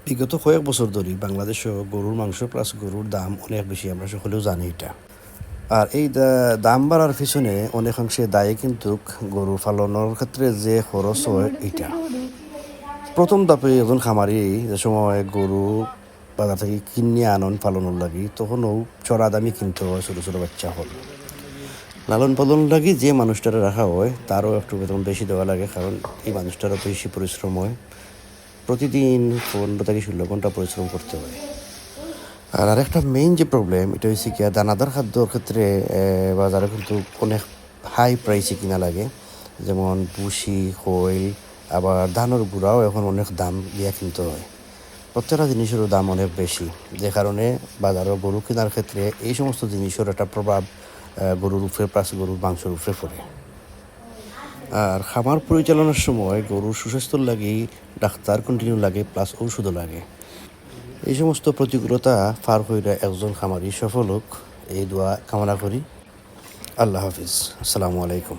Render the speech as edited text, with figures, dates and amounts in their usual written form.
বিগত কয়েক বছর ধরে বাংলাদেশেও গরুর মাংস প্লাস গরুর দাম অনেক বেশি, আমরা সকলেও জানি এটা। আর এই দাম বাড়ার পিছনে অনেকাংশে দায়ী কিন্তু গরু পালনের ক্ষেত্রে যে খরচ হয় এটা। প্রথম ধাপে একজন খামারি যে সময় গরু বাজার থেকে কিনে আনন পালনের লাগি, তখনও চড়া দামি কিনতে হয় ছোটো ছোটো বাচ্চা হল। লালন পালন লাগি যে মানুষটারা রাখা হয় তারও একটু বেতন বেশি দেওয়া লাগে, কারণ এই মানুষটারও বেশি পরিশ্রম হয়। প্রতিদিন 15 থেকে 16 ঘন্টা পরিশ্রম করতে হয়। আর আরেকটা মেইন যে প্রবলেম, এটা হচ্ছে কি দানাদার খাদ্যর ক্ষেত্রে বাজারে কিন্তু অনেক হাই প্রাইসে কিনা লাগে। যেমন ভুসি, খৈল, আবার ধানের গুঁড়াও এখন অনেক দাম দিয়ে কিনতে হয়। প্রত্যেকটা জিনিসেরও দাম অনেক বেশি, যে কারণে বাজারে গরু কেনার ক্ষেত্রে এই সমস্ত জিনিসের একটা প্রভাব গরুর উপরে প্লাস গরুর মাংসের উপরে পড়ে। আর খামার পরিচালনার সময় গরুর সুস্বাস্থ্যর লাগি ডাক্তার কন্টিনিউ লাগে, প্লাস ঔষধও লাগে। এই সমস্ত প্রতিকূলতা পার হইলে একজন খামারি সফল হোক, এই দোয়া কামনা করি। আল্লাহ হাফিজ। আসসালামু আলাইকুম।